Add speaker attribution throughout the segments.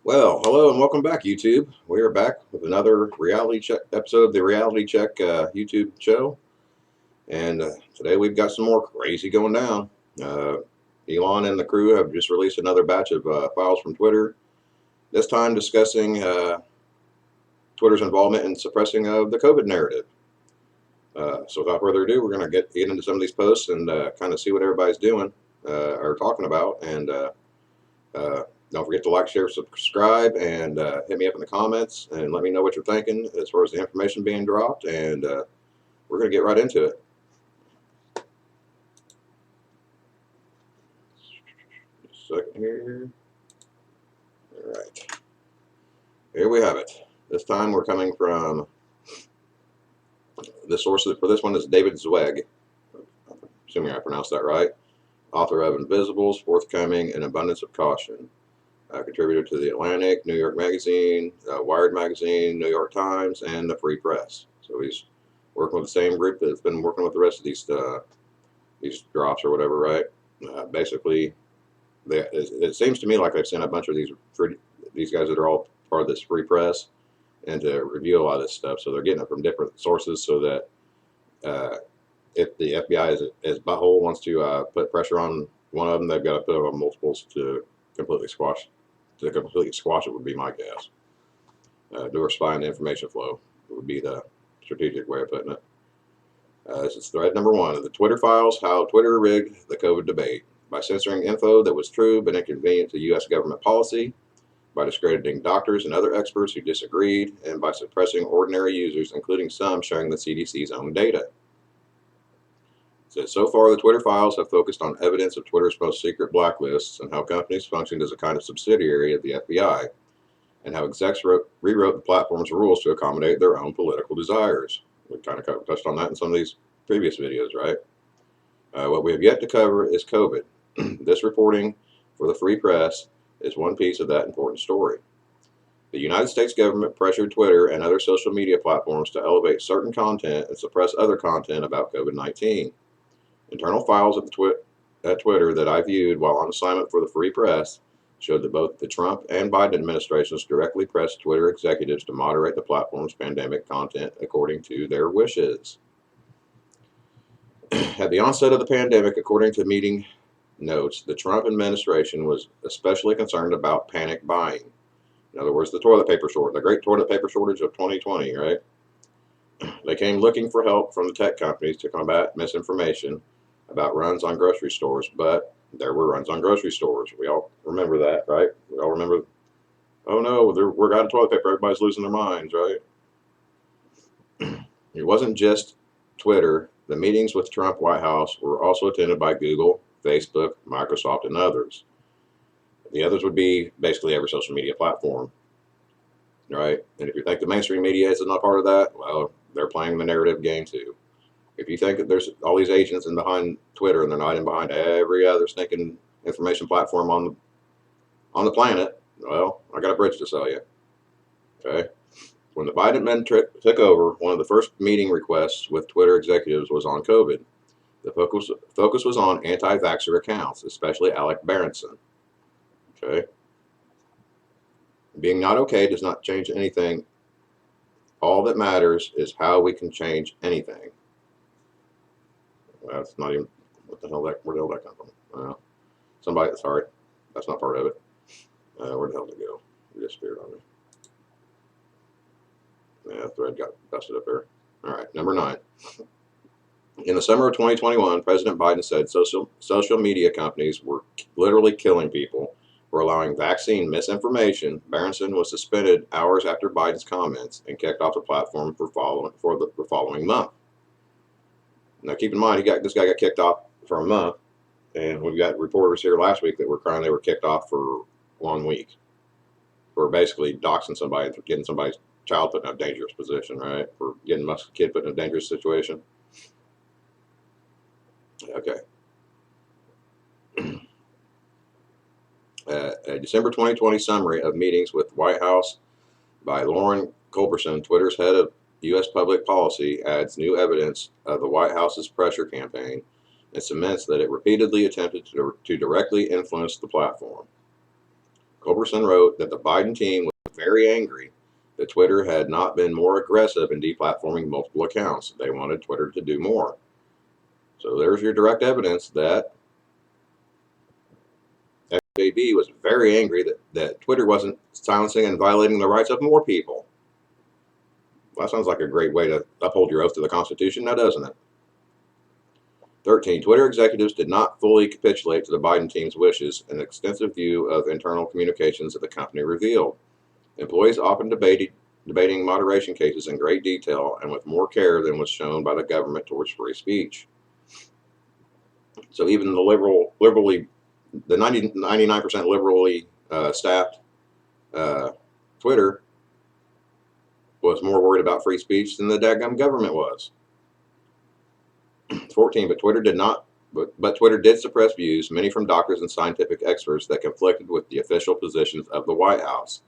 Speaker 1: Well, hello and welcome back, YouTube. We are back with another reality check episode of the Reality Check YouTube show, and today we've got some more crazy going down. Uh, Elon and the crew have just released another batch of files from Twitter. This time discussing Twitter's involvement in suppressing of the COVID narrative. So, without further ado, we're going to get into some of these posts and kind of see what everybody's doing or talking about, and uh, don't forget to like, share, subscribe, and hit me up in the comments and let me know what you're thinking as far as the information being dropped. And we're going to get right into it. Just a second here. All right. Here we have it. This time we're coming from the source for this one is David Zweig, assuming I pronounced that right, author of Invisibles, Forthcoming, and Abundance of Caution. Contributor to The Atlantic, New York Magazine, Wired Magazine, New York Times, and the Free Press. So he's working with the same group that's been working with the rest of these drops or whatever, right? Basically, it seems to me like they've sent a bunch of these guys that are all part of this Free Press and to review a lot of this stuff. So they're getting it from different sources so that if the FBI is butthole wants to put pressure on one of them, they've got to put it on multiples to completely squash it would be my guess. Diversifying the information flow would be the strategic way of putting it. This is thread number one. The Twitter files, how Twitter rigged the COVID debate by censoring info that was true but inconvenient to U.S. government policy, by discrediting doctors and other experts who disagreed, and by suppressing ordinary users, including some sharing the CDC's own data. So far, the Twitter files have focused on evidence of Twitter's most secret blacklists and how companies functioned as a kind of subsidiary of the FBI, and how execs rewrote the platform's rules to accommodate their own political desires. We kind of touched on that in some of these previous videos, right? What we have yet to cover is COVID. This reporting for the Free Press is one piece of that important story. The United States government pressured Twitter and other social media platforms to elevate certain content and suppress other content about COVID-19. Internal files at Twitter that I viewed while on assignment for the Free Press showed that both the Trump and Biden administrations directly pressed Twitter executives to moderate the platform's pandemic content according to their wishes. At the onset of the pandemic, according to meeting notes, the Trump administration was especially concerned about panic buying. In other words, the great toilet paper shortage of 2020, right? They came looking for help from the tech companies to combat misinformation about runs on grocery stores, but there were runs on grocery stores. We all remember that, right? We all remember, oh no, we're out of toilet paper, everybody's losing their minds, right? It wasn't just Twitter. The meetings with Trump White House were also attended by Google, Facebook, Microsoft, and others. The others would be basically every social media platform, right? And if you think the mainstream media is not part of that, well, they're playing the narrative game too. If you think that there's all these agents in behind Twitter and they're not in behind every other stinking information platform on the planet, well, I got a bridge to sell you. Okay. When the Biden administration took over, one of the first meeting requests with Twitter executives was on COVID. The focus was on anti-vaxxer accounts, especially Alec Berenson. Okay. Being not okay does not change anything. All that matters is how we can change anything. Well, that's not even what the hell where the hell that come from? Sorry, that's not part of it. Where the hell did it go? It disappeared on me. Yeah, the thread got busted up there. All right, number 9. In the summer of 2021, President Biden said social media companies were literally killing people for allowing vaccine misinformation. Berenson was suspended hours after Biden's comments and kicked off the platform for the following month. Now, keep in mind, this guy got kicked off for a month, and we've got reporters here last week that were crying they were kicked off for 1 week for basically doxing somebody, for getting somebody's child put in a dangerous position, right? For getting my kid put in a dangerous situation. Okay. A December 2020 summary of meetings with White House by Lauren Culberson, Twitter's head of U.S. public policy, adds new evidence of the White House's pressure campaign and cements that it repeatedly attempted to directly influence the platform. Culberson wrote that the Biden team was very angry that Twitter had not been more aggressive in deplatforming multiple accounts. They wanted Twitter to do more. So there's your direct evidence that FJB was very angry that Twitter wasn't silencing and violating the rights of more people. Well, that sounds like a great way to uphold your oath to the Constitution, now doesn't it? 13. Twitter executives did not fully capitulate to the Biden team's wishes, an extensive view of internal communications of the company revealed. Employees often debating moderation cases in great detail and with more care than was shown by the government towards free speech. So even the 99% liberally staffed Twitter was more worried about free speech than the daggum government was. 14. But Twitter did suppress views, many from doctors and scientific experts, that conflicted with the official positions of the White House.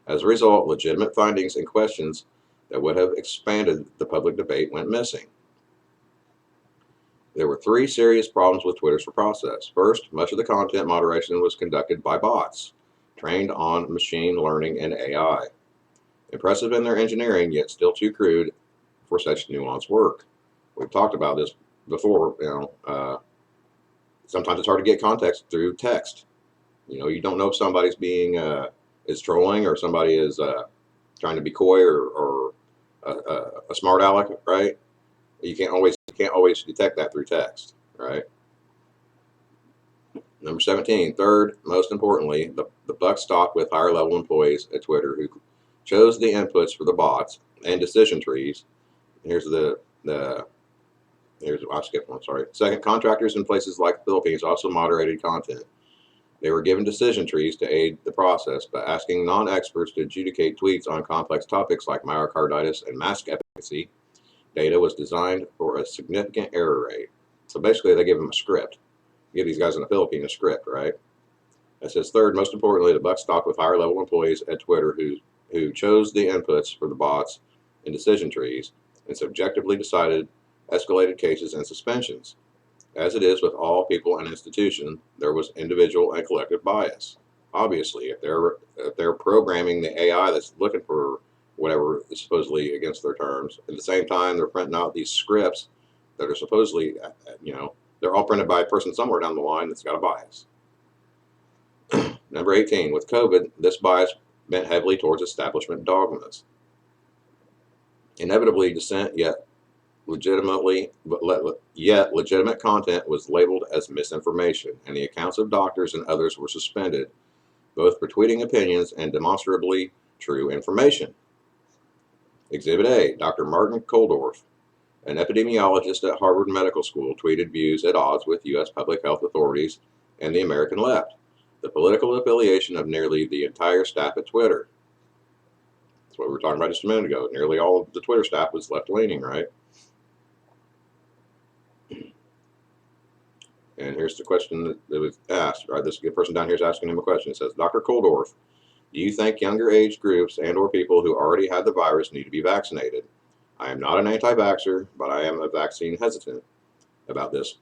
Speaker 1: As a result, legitimate findings and questions that would have expanded the public debate went missing. There were 3 serious problems with Twitter's process. First, much of the content moderation was conducted by bots, trained on machine learning and AI. Impressive in their engineering, yet still too crude for such nuanced work. We've talked about this before. Sometimes it's hard to get context through text. You don't know if somebody's being is trolling or somebody is trying to be coy or a smart aleck, right? You can't always detect that through text, right? Number 17. Third, most importantly, the buck stopped with higher level employees at Twitter who chose the inputs for the bots and decision trees. Here's I skipped one, sorry. Second, contractors in places like the Philippines also moderated content. They were given decision trees to aid the process, but asking non-experts to adjudicate tweets on complex topics like myocarditis and mask efficacy data was designed for a significant error rate. So basically, they give them a script. Give these guys in the Philippines a script, right? It says, third, most importantly, the buck stopped with higher level employees at Twitter who chose the inputs for the bots and decision trees and subjectively decided escalated cases and suspensions. As it is with all people and institutions, there was individual and collective bias. Obviously, if they're programming the AI that's looking for whatever is supposedly against their terms, at the same time they're printing out these scripts that are supposedly, they're all printed by a person somewhere down the line that's got a bias. Number 18, with COVID, this bias bent heavily towards establishment dogmas. Inevitably, dissent yet legitimate content was labeled as misinformation, and the accounts of doctors and others were suspended, both for tweeting opinions and demonstrably true information. Exhibit A, Dr. Martin Kulldorff, an epidemiologist at Harvard Medical School, tweeted views at odds with U.S. public health authorities and the American left, the political affiliation of nearly the entire staff at Twitter. That's what we were talking about just a minute ago. Nearly all of the Twitter staff was left-leaning, right? And here's the question that was asked, right? This person down here is asking him a question. It says, Dr. Kulldorff, do you think younger age groups and or people who already had the virus need to be vaccinated? I am not an anti-vaxxer, but I am a vaccine hesitant about this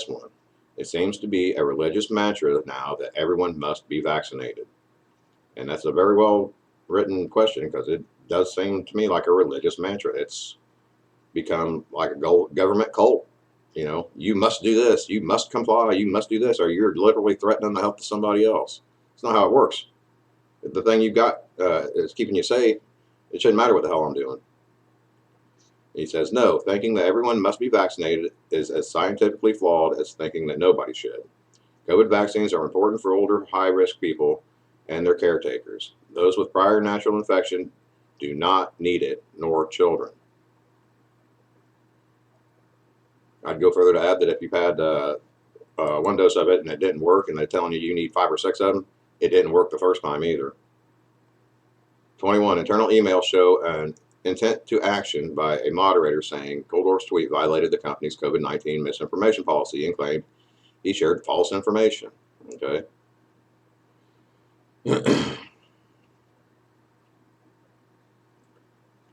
Speaker 1: one. It seems to be a religious mantra now that everyone must be vaccinated. And that's a very well written question because it does seem to me like a religious mantra. It's become like a government cult. You must do this, you must comply, you must do this, or you're literally threatening the health of somebody else. It's not how it works. If the thing you've got is keeping you safe, it shouldn't matter what the hell I'm doing. He says, no, thinking that everyone must be vaccinated is as scientifically flawed as thinking that nobody should. COVID vaccines are important for older, high-risk people and their caretakers. Those with prior natural infection do not need it, nor children. I'd go further to add that if you've had one dose of it and it didn't work and they're telling you need 5 or 6 of them, it didn't work the first time either. 21, internal emails show an intent to action by a moderator saying Kulldorff's tweet violated the company's COVID-19 misinformation policy and claimed he shared false information. Okay.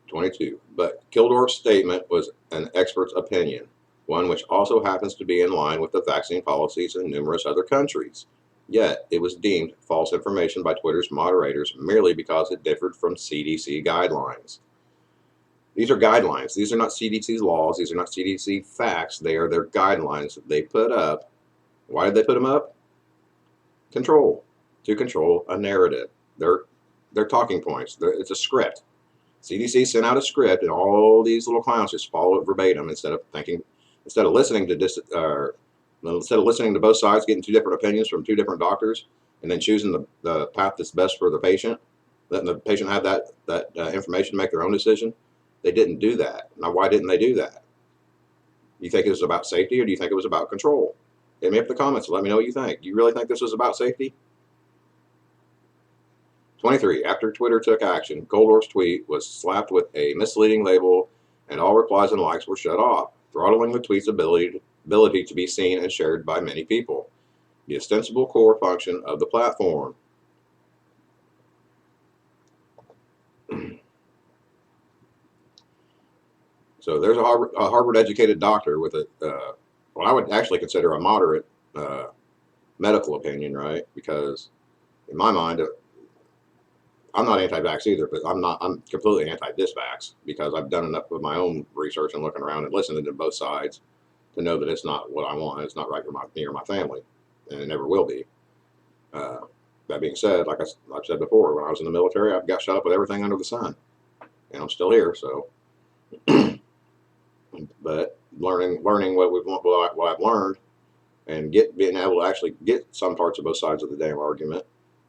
Speaker 1: 22, but Kulldorff's statement was an expert's opinion, one which also happens to be in line with the vaccine policies in numerous other countries. Yet, it was deemed false information by Twitter's moderators merely because it differed from CDC guidelines. These are guidelines. These are not CDC's laws. These are not CDC facts. They are their guidelines that they put up. Why did they put them up? To control a narrative. They're talking points. It's a script. CDC sent out a script, and all these little clowns just follow it verbatim instead of listening to both sides, getting two different opinions from two different doctors, and then choosing the path that's best for the patient, letting the patient have that information to make their own decision. They didn't do that. Now, why didn't they do that? You think it was about safety, or do you think it was about control? Hit me up in the comments and let me know what you think. Do you really think this was about safety? 23. After Twitter took action, Goldorf's tweet was slapped with a misleading label, and all replies and likes were shut off, throttling the tweet's ability to be seen and shared by many people, the ostensible core function of the platform. So there's a Harvard-educated doctor with what I would actually consider a moderate medical opinion, right? Because in my mind, I'm not anti-vax either, but I'm completely anti-disvax because I've done enough of my own research and looking around and listening to both sides to know that it's not what I want. It's not right for me or my family, and it never will be. That being said, like I've said before, when I was in the military, I got shot up with everything under the sun, and I'm still here. So, but learning what I've learned, and being able to actually get some parts of both sides of the damn argument,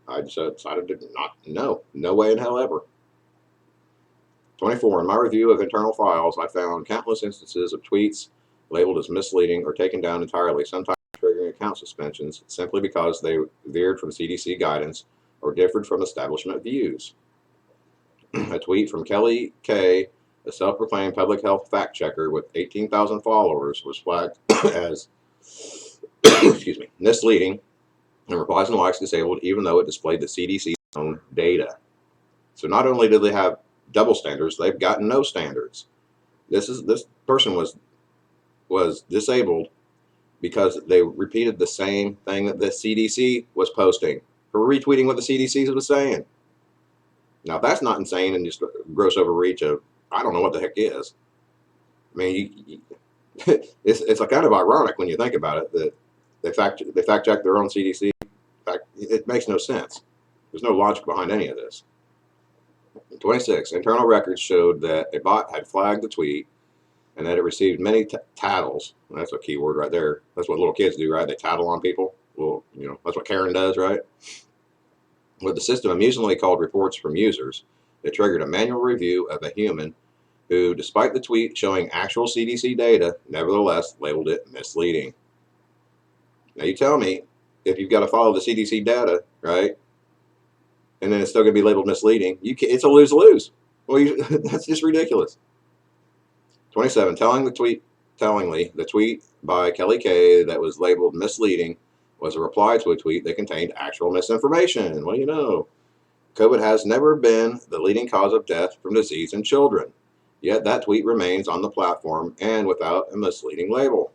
Speaker 1: I decided to no way in hell ever. 24. In my review of internal files, I found countless instances of tweets labeled as misleading or taken down entirely, sometimes triggering account suspensions simply because they veered from CDC guidance or differed from establishment views. A tweet from Kelly K, a self-proclaimed public health fact checker with 18,000 followers, was flagged as misleading, and replies and likes disabled even though it displayed the CDC's own data. So not only do they have double standards, they've got no standards. This person was disabled because they repeated the same thing that the CDC was posting, for retweeting what the CDC was saying. Now, if that's not insane and just a gross overreach of, I don't know what the heck is. I mean, it's like kind of ironic when you think about it that they fact check their own CDC. In fact, it makes no sense. There's no logic behind any of this. 26. Internal records showed that a bot had flagged the tweet and that it received many tattles. That's a key word right there. That's what little kids do, right? They tattle on people. Well, that's what Karen does, right? With the system amusingly called reports from users, it triggered a manual review of a human who, despite the tweet showing actual CDC data, nevertheless labeled it misleading. Now you tell me, if you've got to follow the CDC data, right, and then it's still going to be labeled misleading, it's a lose-lose. Well, that's just ridiculous. 27. Tellingly, the tweet by Kelly K that was labeled misleading was a reply to a tweet that contained actual misinformation. What do you know? COVID has never been the leading cause of death from disease in children. Yet that tweet remains on the platform and without a misleading label.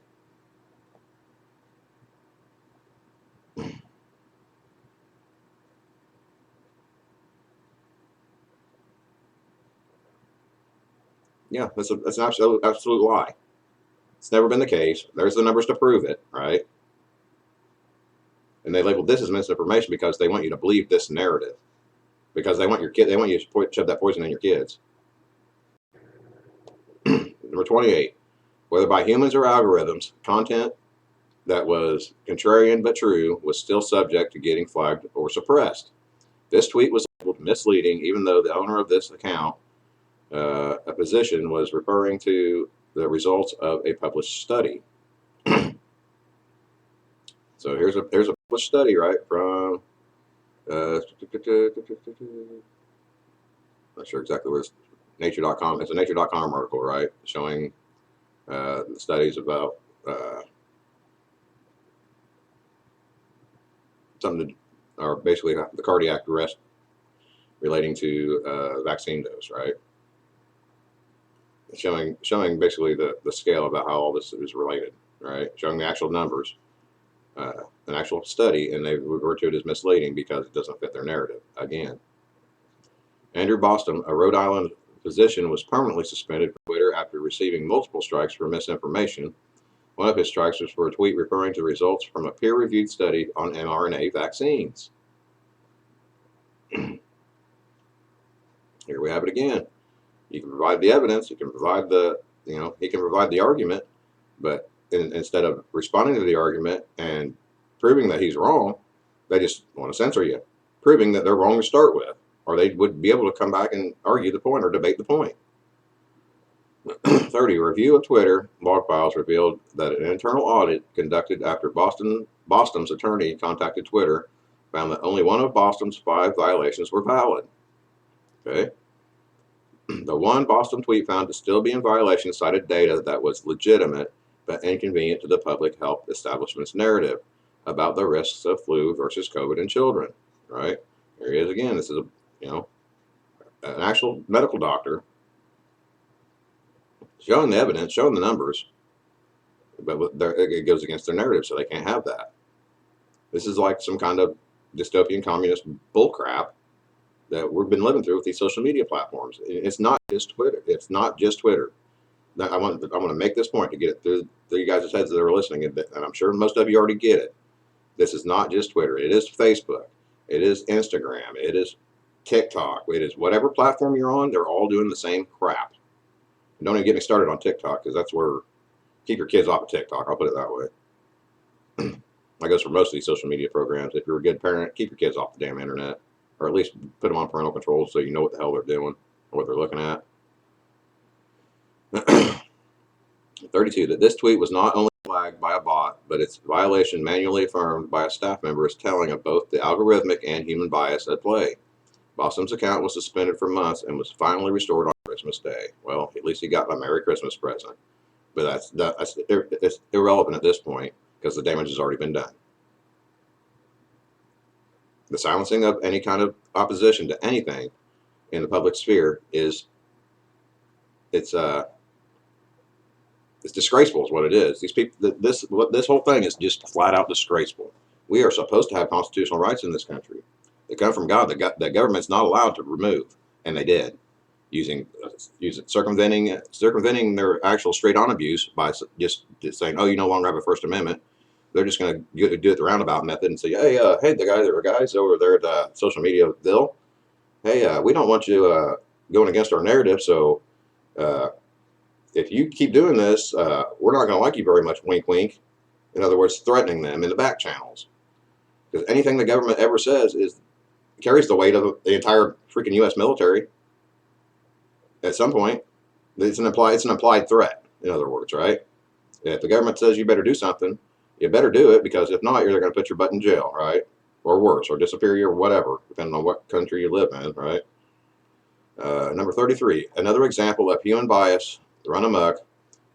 Speaker 1: Yeah, that's an absolute lie. It's never been the case. There's the numbers to prove it, right? And they labeled this as misinformation because they want you to believe this narrative. Because they want you to shove that poison in your kids. Number 28. Whether by humans or algorithms, content that was contrarian but true was still subject to getting flagged or suppressed. This tweet was labeled misleading, even though the owner of this account, a physician, was referring to the results of a published study. So here's a published study, right, from not sure exactly where it's nature.com. It's a nature.com article, right, showing the studies about or basically the cardiac arrest relating to vaccine dose, right? Showing basically the scale about how all this is related, right? Showing the actual numbers. an actual study, and they refer to it as misleading because it doesn't fit their narrative. Again, Andrew Boston, a Rhode Island physician, was permanently suspended from Twitter after receiving multiple strikes for misinformation. One of his strikes was for a tweet referring to results from a peer-reviewed study on mRNA vaccines. Here we have it again. You can provide the evidence, you can provide the, he can provide the argument, but instead of responding to the argument and proving that he's wrong, they just want to censor you, proving that they're wrong to start with, or they would be able to come back and argue the point or debate the point. 30. A review of Twitter log files revealed that an internal audit conducted after Boston's attorney contacted Twitter found that only one of Boston's 5 violations were valid. Okay. The one Boston tweet found to still be in violation cited data that was legitimate but inconvenient to the public health establishment's narrative about the risks of flu versus COVID in children. Right? Here he is again. This is an actual medical doctor showing the evidence, showing the numbers, but it goes against their narrative, so they can't have that. This is like some kind of dystopian communist bullcrap that we've been living through with these social media platforms. It's not just Twitter. It's not just Twitter. Now, I want to make this point to get it through you guys' heads that are listening, and I'm sure most of you already get it. This is not just Twitter. It is Facebook. It is Instagram. It is TikTok. It is whatever platform you're on. They're all doing the same crap. And don't even get me started on TikTok, because that's where, keep your kids off of TikTok. I'll put it that way. That goes for most of these social media programs. If you're a good parent, keep your kids off the damn internet, or at least put them on parental controls so you know what the hell they're doing or what they're looking at. 32. That this tweet was not only flagged by a bot, but its violation manually affirmed by a staff member is telling of both the algorithmic and human bias at play. Boston's account was suspended for months and was finally restored on Christmas Day. Well, at least he got a Merry Christmas present. But it's irrelevant at this point because the damage has already been done. The silencing of any kind of opposition to anything in the public sphere it's disgraceful is what it is. These people, this whole thing is just flat out disgraceful. We are supposed to have constitutional rights in this country. They come from God. The government's not allowed to remove, and they did, using circumventing their actual straight-on abuse by just saying, "Oh, you no longer have a First Amendment." They're just going to do it the roundabout method and say, "Hey, there were guys over there at social media bill. Hey, we don't want you going against our narrative, so if you keep doing this, we're not going to like you very much." Wink, wink. In other words, threatening them in the back channels, because anything the government ever says carries the weight of the entire freaking U.S. military. At some point, it's an implied threat. In other words, right? If the government says you better do something, you better do it, because if not, you're going to put your butt in jail, right? Or worse, or disappear you, or whatever, depending on what country you live in, right? Number 33, another example of human bias run amok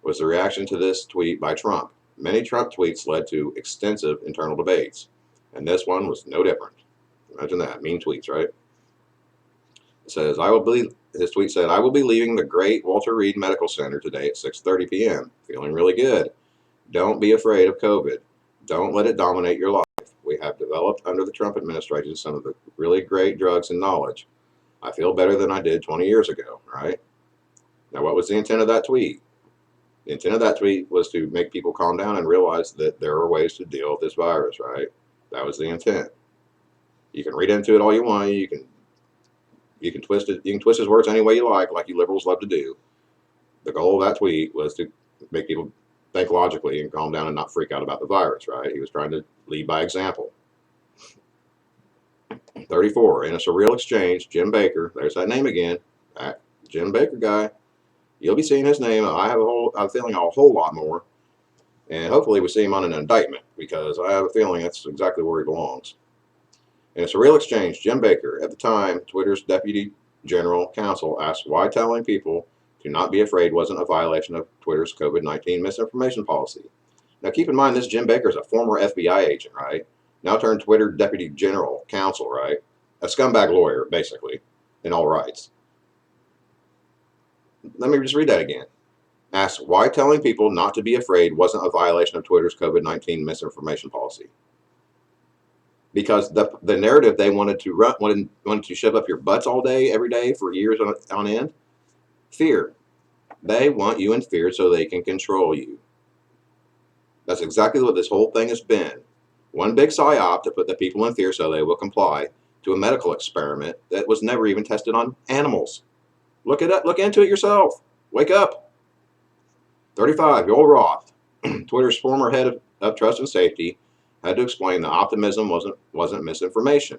Speaker 1: was the reaction to this tweet by Trump. Many Trump tweets led to extensive internal debates, and this one was no different. Imagine that, mean tweets, right? It says, his tweet said, "I will be leaving the great Walter Reed Medical Center today at 6:30 p.m. Feeling really good. Don't be afraid of COVID. Don't let it dominate your life. We have developed under the Trump administration some of the really great drugs and knowledge. I feel better than I did 20 years ago," right? Now, what was the intent of that tweet? The intent of that tweet was to make people calm down and realize that there are ways to deal with this virus, right? That was the intent. You can read into it all you want. You can twist it. You can twist his words any way you like you liberals love to do. The goal of that tweet was to make people think logically and calm down and not freak out about the virus, right? He was trying to lead by example. 34, in a surreal exchange, Jim Baker, there's that name again, that Jim Baker guy. You'll be seeing his name. I have a feeling a whole lot more. And hopefully we see him on an indictment, because I have a feeling that's exactly where he belongs. In a surreal exchange, Jim Baker, at the time Twitter's Deputy General Counsel, asked why telling people to not be afraid wasn't a violation of Twitter's COVID-19 misinformation policy. Now keep in mind, this Jim Baker is a former FBI agent, right? Now turned Twitter Deputy General Counsel, right? A scumbag lawyer, basically, in all rights. Let me just read that again. Asks why telling people not to be afraid wasn't a violation of Twitter's COVID-19 misinformation policy. Because the narrative they wanted to run, wanted to shove up your butts all day, every day, for years on end, fear. They want you in fear so they can control you. That's exactly what this whole thing has been. One big psyop to put the people in fear so they will comply to a medical experiment that was never even tested on animals. Look it up. Look into it yourself. Wake up. 35. Joel Roth, Twitter's former head of trust and safety, had to explain that optimism wasn't misinformation.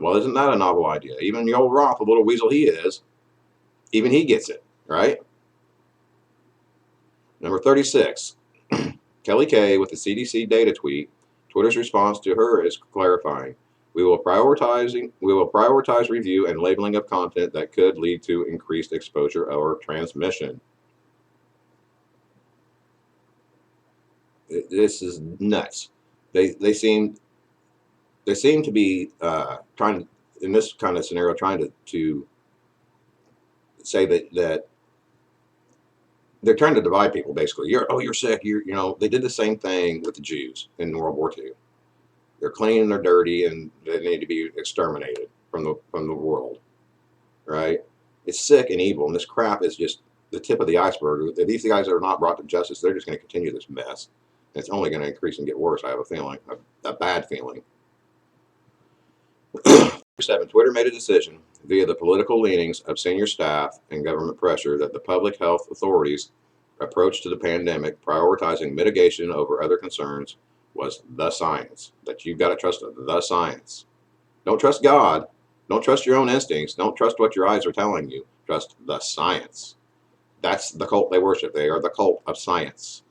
Speaker 1: Well, isn't that a novel idea? Even Joel Roth, a little weasel he is, even he gets it, right? Number 36. Kelly Kay with the CDC data tweet. Twitter's response to her is clarifying. We will prioritize review and labeling of content that could lead to increased exposure or transmission. This is nuts. They seem to be trying, in this kind of scenario, trying to say that they're trying to divide people. Basically, you're sick. They did the same thing with the Jews in World War II. They're clean and they're dirty and they need to be exterminated from the world, right? It's sick and evil, and this crap is just the tip of the iceberg. If these guys are not brought to justice, they're just going to continue this mess. And it's only going to increase and get worse. I have a feeling, a bad feeling. 7. Twitter made a decision via the political leanings of senior staff and government pressure that the public health authorities' approach to the pandemic, prioritizing mitigation over other concerns, was the science. That you've got to trust the science. Don't trust God. Don't trust your own instincts. Don't trust what your eyes are telling you. Trust the science. That's the cult they worship. They are the cult of science.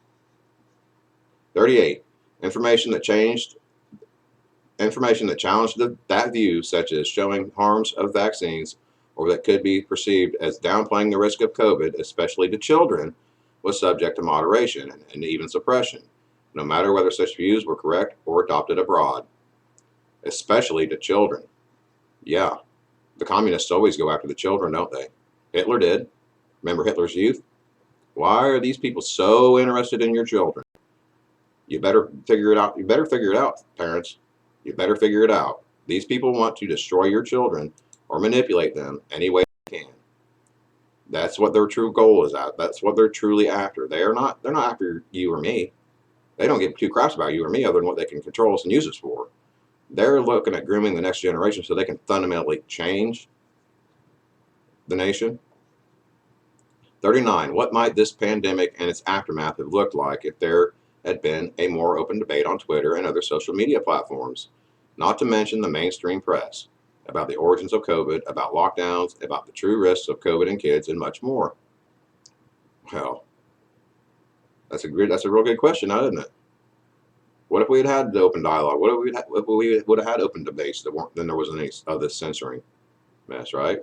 Speaker 1: 38. Information that challenged that view, such as showing harms of vaccines or that could be perceived as downplaying the risk of COVID, especially to children, was subject to moderation and even suppression, no matter whether such views were correct or adopted abroad. Especially to children. Yeah, the communists always go after the children, don't they? Hitler did. Remember Hitler's youth? Why are these people so interested in your children? You better figure it out. You better figure it out, parents. You better figure it out. These people want to destroy your children or manipulate them any way they can. That's what their true goal is at. That's what they're truly after. They're not after you or me. They don't give two craps about you or me other than what they can control us and use us for. They're looking at grooming the next generation so they can fundamentally change the nation. 39. What might this pandemic and its aftermath have looked like if there had been a more open debate on Twitter and other social media platforms, not to mention the mainstream press, about the origins of COVID, about lockdowns, about the true risks of COVID in kids, and much more? Well, that's a real good question, isn't it? What if we had the open dialogue? What if we would have had open debates then there wasn't any of this censoring mess, right?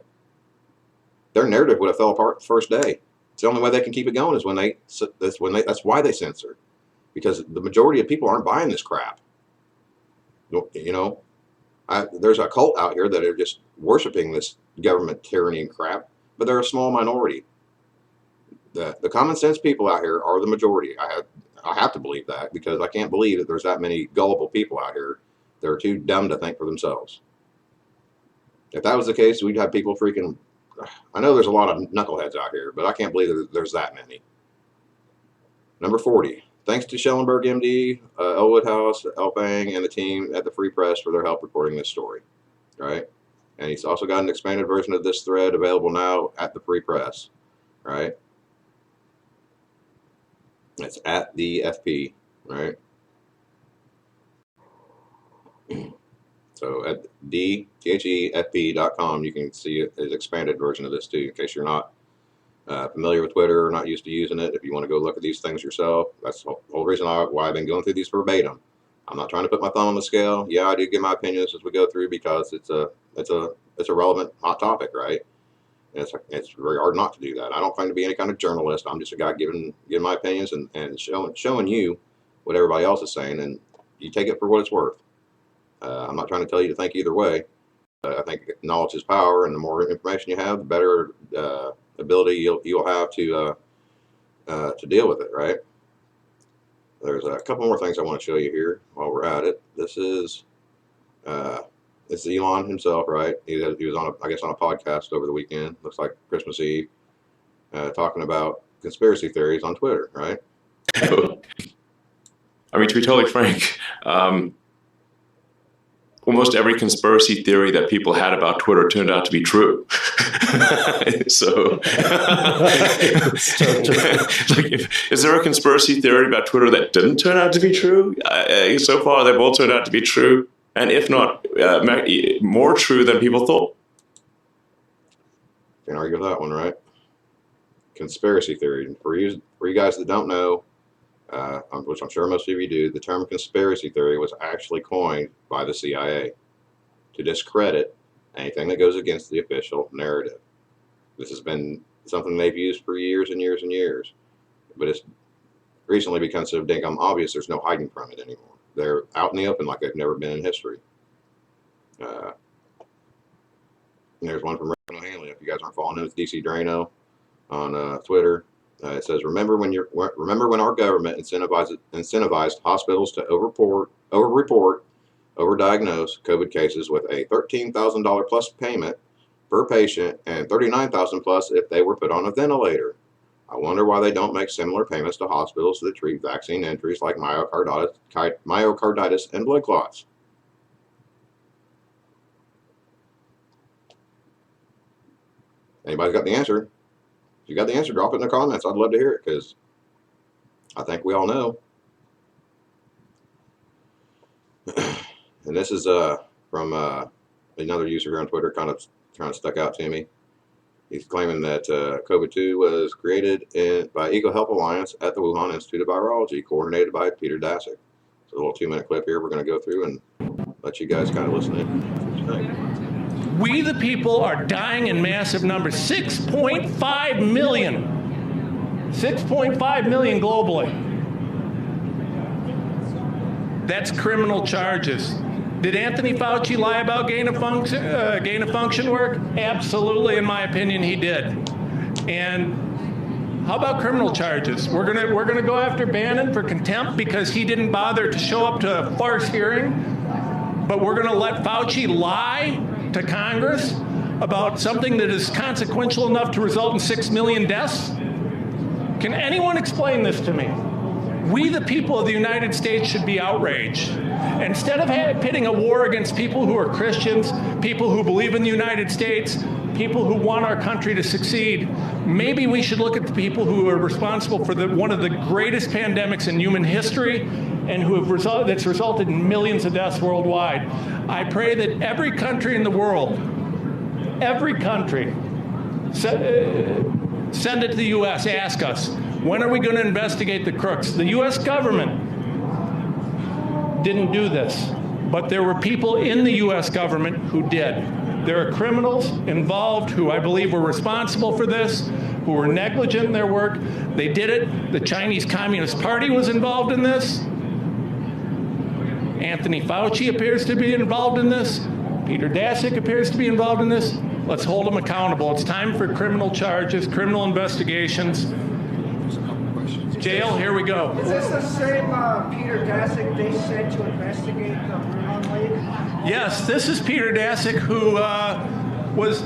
Speaker 1: Their narrative would have fell apart the first day. It's the only way they can keep it going is that's why they censor, because the majority of people aren't buying this crap. There's a cult out here that are just worshiping this government tyranny and crap, but they're a small minority. The common sense people out here are the majority. I have to believe that, because I can't believe that there's that many gullible people out here that are too dumb to think for themselves. If that was the case, we'd have people freaking. I know there's a lot of knuckleheads out here, but I can't believe that there's that many. Number 40. Thanks to Schellenberg MD, Elwood House, Elfang, and the team at the Free Press for their help reporting this story. Right? And he's also got an expanded version of this thread available now at the Free Press. Right? It's at the FP. Right? So at thefp.com, you can see an expanded version of this too, in case you're not familiar with Twitter or not used to using it. If you want to go look at these things yourself, that's the whole reason why I've been going through these verbatim. I'm not trying to put my thumb on the scale. Yeah, I do give my opinions as we go through, because it's a relevant hot topic, right? And it's very hard not to do that. I don't claim to be any kind of journalist. I'm just a guy giving my opinions and showing you what everybody else is saying, and you take it for what it's worth. I'm not trying to tell you to think either way. I think knowledge is power, and the more information you have, the better ability you'll have to to deal with it, right? There's a couple more things I want to show you here while we're at it. This is it's Elon himself, right? He was on, I guess, on a podcast over the weekend. Looks like Christmas Eve, talking about conspiracy theories on Twitter, right?
Speaker 2: I mean, to be totally frank, almost every conspiracy theory that people had about Twitter turned out to be true. So, is there a conspiracy theory about Twitter that didn't turn out to be true? So far, they've all turned out to be true, and if not, more true than people thought.
Speaker 1: Can't argue with that one, right? Conspiracy theory. For you guys that don't know, which I'm sure most of you do, the term conspiracy theory was actually coined by the CIA to discredit anything that goes against the official narrative. This has been something they've used for years and years and years, but it's recently become so damn obvious there's no hiding from it anymore. They're out in the open like they've never been in history. There's one from Rick Hanley. If you guys aren't following him, it's DC Drano on Twitter. It says, remember when our government incentivized hospitals to overreport, overdiagnose COVID cases with a $13,000 plus payment per patient and $39,000 plus if they were put on a ventilator. I wonder why they don't make similar payments to hospitals that treat vaccine injuries like myocarditis and blood clots. Anybody's got the answer? If you got the answer, drop it in the comments. I'd love to hear it because I think we all know. And this is from another user here on Twitter, kind of stuck out to me. He's claiming that COVID-2 was created by EcoHealth Alliance at the Wuhan Institute of Virology, coordinated by Peter Daszak. It's a little 2-minute clip here we're going to go through and let you guys kind of listen in.
Speaker 3: We, the people, are dying in massive numbers. 6.5 million. 6.5 million globally. That's criminal charges. Did Anthony Fauci lie about gain of function work? Absolutely, in my opinion, he did. And how about criminal charges? We're gonna go after Bannon for contempt because he didn't bother to show up to a farce hearing. But we're gonna let Fauci lie to Congress about something that is consequential enough to result in 6 million deaths? Can anyone explain this to me? We, the people of the United States, should be outraged. Instead of pitting a war against people who are Christians, people who believe in the United States, people who want our country to succeed, maybe we should look at the people who are responsible for one of the greatest pandemics in human history and that's resulted in millions of deaths worldwide. I pray that every country in the world, every country, send it to the U.S., ask us, when are we going to investigate the crooks? The U.S. government didn't do this, but there were people in the U.S. government who did. There are criminals involved who I believe were responsible for this, who were negligent in their work. They did it. The Chinese Communist Party was involved in this. Anthony Fauci appears to be involved in this. Peter Daszak appears to be involved in this. Let's hold them accountable. It's time for criminal charges, criminal investigations. Jail, here we go.
Speaker 4: Is this the same Peter Daszak they sent to investigate the Wuhan leak?
Speaker 3: Yes, this is Peter Daszak who was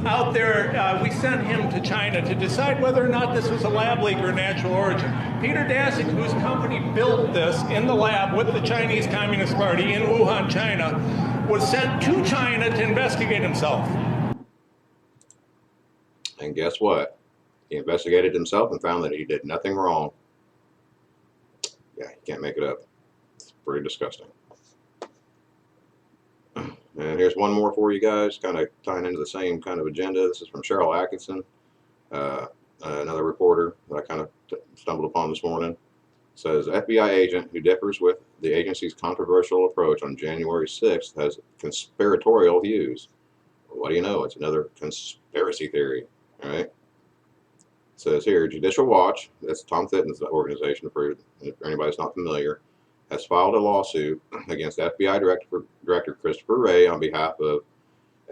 Speaker 3: out there. We sent him to China to decide whether or not this was a lab leak or natural origin. Peter Daszak, whose company built this in the lab with the Chinese Communist Party in Wuhan, China, was sent to China to investigate himself.
Speaker 1: And guess what? He investigated himself and found that he did nothing wrong. Yeah, you can't make it up. It's pretty disgusting. And here's one more for you guys, kind of tying into the same kind of agenda. This is from Cheryl Atkinson, another reporter that I kind of stumbled upon this morning. It says, FBI agent who differs with the agency's controversial approach on January 6th has conspiratorial views. Well, what do you know? It's another conspiracy theory, all right? It says here, Judicial Watch, that's Tom Fitton's organization, for anybody's not familiar, has filed a lawsuit against FBI Director Christopher Wray on behalf of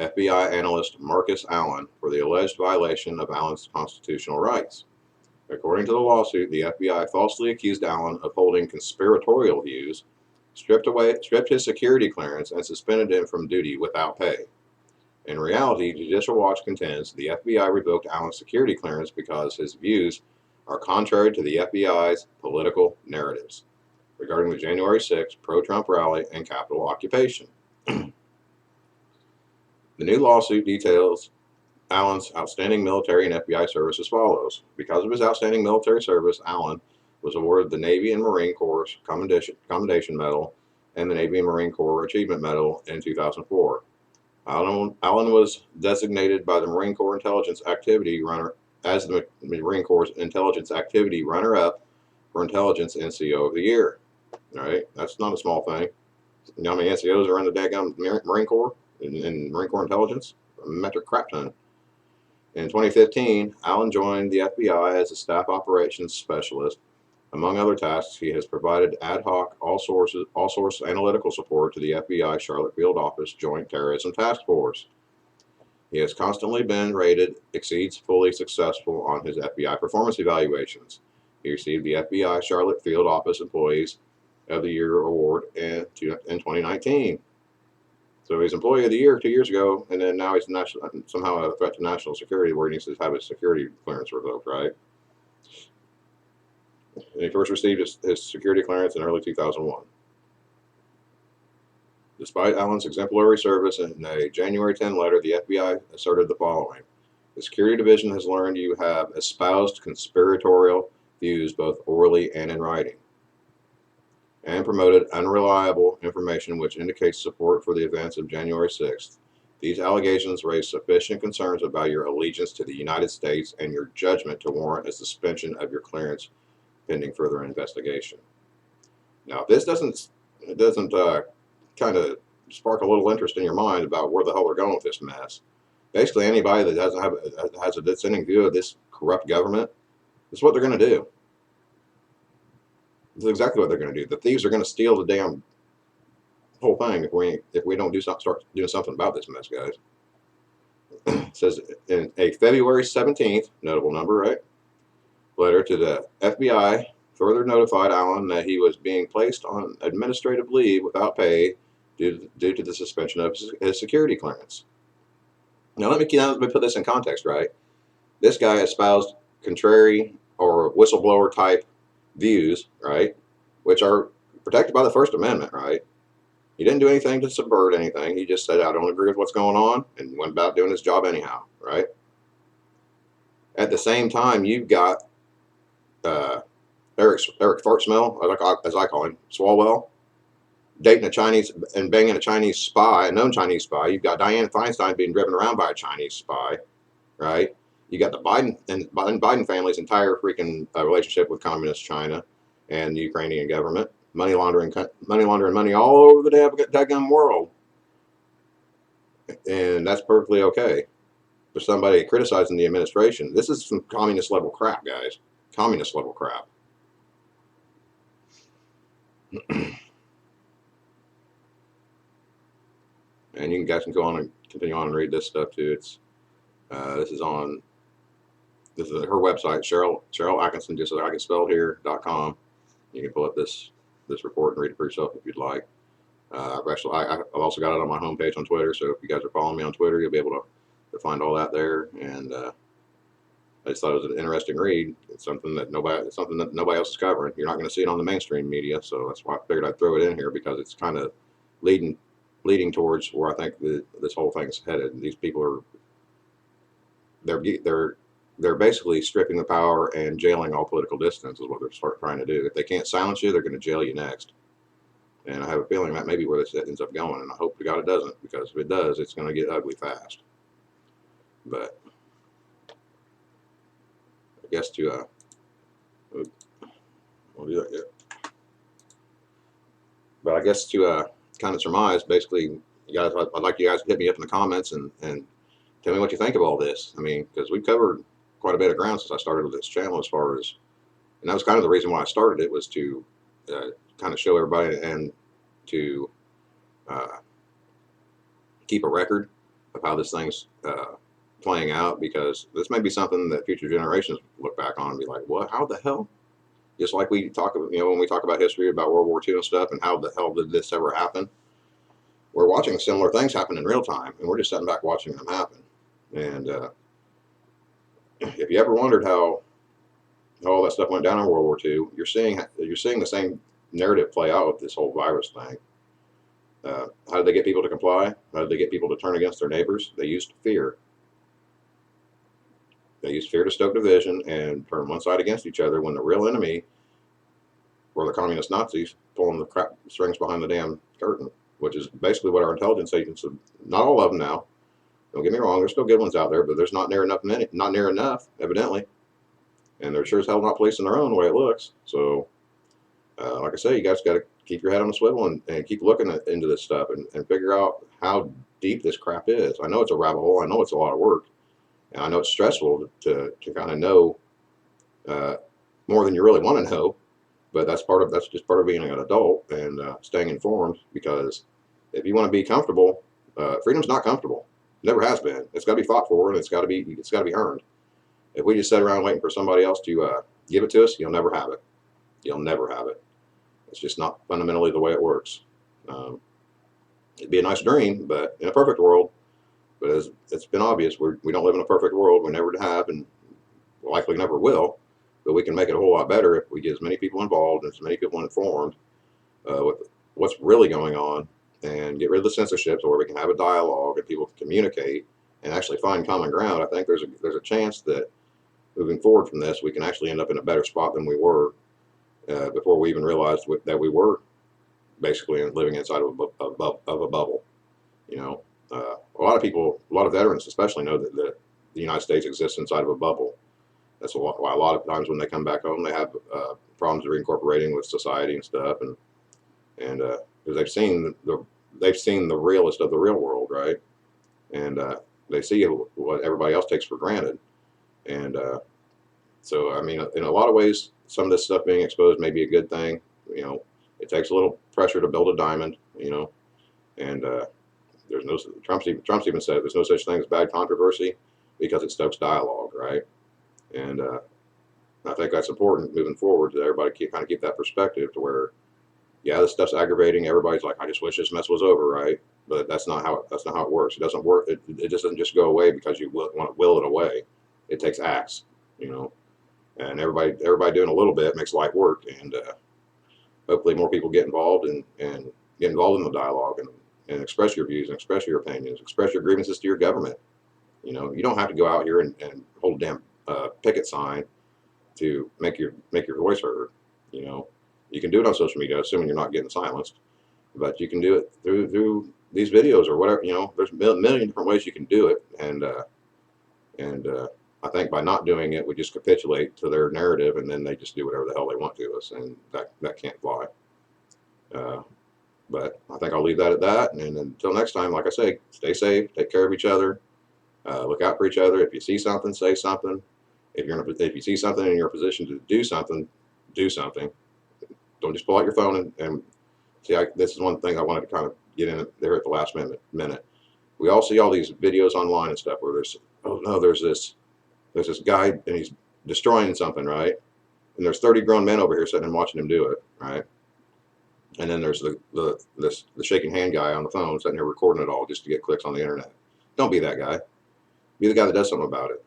Speaker 1: FBI analyst Marcus Allen for the alleged violation of Allen's constitutional rights. According to the lawsuit, the FBI falsely accused Allen of holding conspiratorial views, stripped his security clearance, and suspended him from duty without pay. In reality, Judicial Watch contends the FBI revoked Allen's security clearance because his views are contrary to the FBI's political narratives regarding the January 6th pro-Trump rally and Capitol occupation. The new lawsuit details Allen's outstanding military and FBI service as follows. Because of his outstanding military service, Allen was awarded the Navy and Marine Corps Commendation Medal and the Navy and Marine Corps Achievement Medal in 2004. Allen was designated by the Marine Corps Intelligence Activity Runner as the Marine Corps Intelligence Activity Runner-Up for Intelligence NCO of the Year. All right, that's not a small thing. You know how many NCOs are in the daggum Marine Corps in Marine Corps Intelligence? A metric crap ton. In 2015, Allen joined the FBI as a staff operations specialist. Among other tasks, he has provided ad hoc, all-source analytical support to the FBI Charlotte Field Office Joint Terrorism Task Force. He has constantly been rated exceeds fully successful on his FBI performance evaluations. He received the FBI Charlotte Field Office Employees of the Year award in 2019. So he's Employee of the Year 2 years ago, and then now he's somehow a threat to national security where he needs to have his security clearance revoked, right? And he first received his security clearance in early 2001. Despite Allen's exemplary service, in a January 10 letter, the FBI asserted the following. The Security Division has learned you have espoused conspiratorial views both orally and in writing, and promoted unreliable information which indicates support for the events of January 6th. These allegations raise sufficient concerns about your allegiance to the United States and your judgment to warrant a suspension of your clearance pending further investigation. Now, if this doesn't kind of spark a little interest in your mind about where the hell they're going with this mess, basically anybody that has a dissenting view of this corrupt government, this is what they're going to do. This is exactly what they're going to do. The thieves are going to steal the damn whole thing if we don't start doing something about this mess, guys. It says in a February 17th, notable number, right? Letter to the FBI further notified Allen that he was being placed on administrative leave without pay due to the suspension of his security clearance. Now let me put this in context, right? This guy espoused contrary or whistleblower type views, right, which are protected by the First Amendment, right? He didn't do anything to subvert anything. He just said, I don't agree with what's going on, and went about doing his job anyhow, right? At the same time, you've got Eric Fartsmell, as I call him, Swalwell, dating a Chinese and banging a Chinese spy, a known Chinese spy. You've got Dianne Feinstein being driven around by a Chinese spy, right? You got the Biden family's entire freaking relationship with communist China and the Ukrainian government, money laundering money all over the daggum world, and that's perfectly okay. For somebody criticizing the administration, this is some communist level crap, guys. Communist level crap. And you guys can go on and continue on and read this stuff too. It's this is her website, Cheryl Atkinson, just like I can spell here.com. You can pull up this report and read it for yourself if you'd like. I've also got it on my homepage on Twitter, so if you guys are following me on Twitter, you'll be able to find all that there. And I just thought it was an interesting read. It's something that nobody else is covering. You're not going to see it on the mainstream media, so that's why I figured I'd throw it in here, because it's kind of leading towards where I think this whole thing's headed. These people they're basically stripping the power and jailing all political dissidents is what they're trying to do. If they can't silence you, they're going to jail you next. And I have a feeling that may be where this ends up going, and I hope to God it doesn't, because if it does, it's going to get ugly fast. But I guess we'll do that yet. But I guess to kind of surmise, basically, you guys, I'd like you guys to hit me up in the comments and tell me what you think of all this. I mean, because we've covered quite a bit of ground since I started with this channel, as far as, and that was kind of the reason why I started it, was to kind of show everybody and to keep a record of how this thing's playing out, because this may be something that future generations look back on and be like, what, how the hell? Just like we talk, when we talk about history about World War II and stuff, and how the hell did this ever happen? We're watching similar things happen in real time, and we're just sitting back watching them happen. And if you ever wondered how all that stuff went down in World War II, you're seeing the same narrative play out with this whole virus thing. How did they get people to comply? How did they get people to turn against their neighbors? They used fear. They used fear to stoke division and turn one side against each other, when the real enemy were the communist Nazis pulling the crap strings behind the damn curtain, which is basically what our intelligence agencies, not all of them now, don't get me wrong, there's still good ones out there, but there's not near enough, evidently. And they're sure as hell not policing their own, the way it looks. So, like I say, you guys got to keep your head on the swivel and keep looking into this stuff and figure out how deep this crap is. I know it's a rabbit hole. I know it's a lot of work. And I know it's stressful to kind of know more than you really want to know. But that's just part of being an adult and staying informed. Because if you want to be comfortable, freedom's not comfortable. Never has been. It's got to be fought for, and it's got to be earned. If we just sit around waiting for somebody else to give it to us, you'll never have it. You'll never have it. It's just not fundamentally the way it works. It'd be a nice dream, but in a perfect world. But as it's been obvious, we don't live in a perfect world. We never have, and likely never will. But we can make it a whole lot better if we get as many people involved and as many people informed with what's really going on, and get rid of the censorship, so where we can have a dialogue and people can communicate and actually find common ground. I think there's a chance that moving forward from this, we can actually end up in a better spot than we were before we even realized that we were basically living inside of a bubble. A lot of people, a lot of veterans especially, know that the United States exists inside of a bubble. That's why a lot of times when they come back home, they have problems reincorporating with society and stuff, and because they've seen the realest of the real world, right? And they see what everybody else takes for granted. And so, I mean, in a lot of ways, some of this stuff being exposed may be a good thing. It takes a little pressure to build a diamond, and there's no, Trump's even said there's no such thing as bad controversy, because it stokes dialogue, right? And I think that's important moving forward, that everybody keep that perspective, to where, yeah, this stuff's aggravating. Everybody's like, I just wish this mess was over, right? But that's not how it works. It doesn't work. It just doesn't just go away because you want to will it away. It takes acts, and everybody doing a little bit makes light work. And hopefully more people get involved and get involved in the dialogue and express your views and express your opinions, express your grievances to your government. You don't have to go out here and hold a damn picket sign to make your voice heard. You can do it on social media, assuming you're not getting silenced, but you can do it through these videos or whatever. There's a million different ways you can do it, and I think by not doing it, we just capitulate to their narrative, and then they just do whatever the hell they want to us, and that can't fly. But I think I'll leave that at that, and until next time, like I say, stay safe, take care of each other, look out for each other. If you see something, say something. If you see something in your position to do something, do something. Don't just pull out your phone and see. This is one thing I wanted to kind of get in there at the last minute. We all see all these videos online and stuff where there's this guy and he's destroying something, right? And there's 30 grown men over here sitting and watching him do it, right? And then there's the shaking hand guy on the phone sitting here recording it all just to get clicks on the internet. Don't be that guy. Be the guy that does something about it.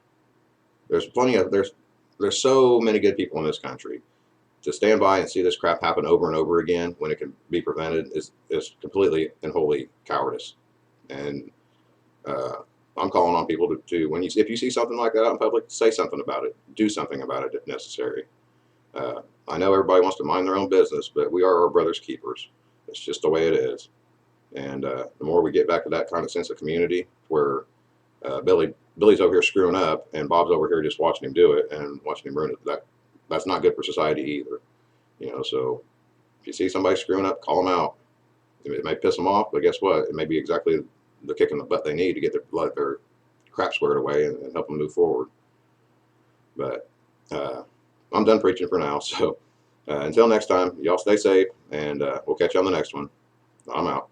Speaker 1: There's so many good people in this country. To stand by and see this crap happen over and over again when it can be prevented is completely and wholly cowardice. And I'm calling on people to if you see something like that out in public, say something about it. Do something about it if necessary. I know everybody wants to mind their own business, but we are our brother's keepers. It's just the way it is. And the more we get back to that kind of sense of community, where Billy's over here screwing up and Bob's over here just watching him do it and watching him ruin it, that's not good for society either. So if you see somebody screwing up, call them out. It may piss them off, but guess what? It may be exactly the kick in the butt they need to get their crap squared away and help them move forward. But I'm done preaching for now. So until next time, y'all stay safe, and we'll catch you on the next one. I'm out.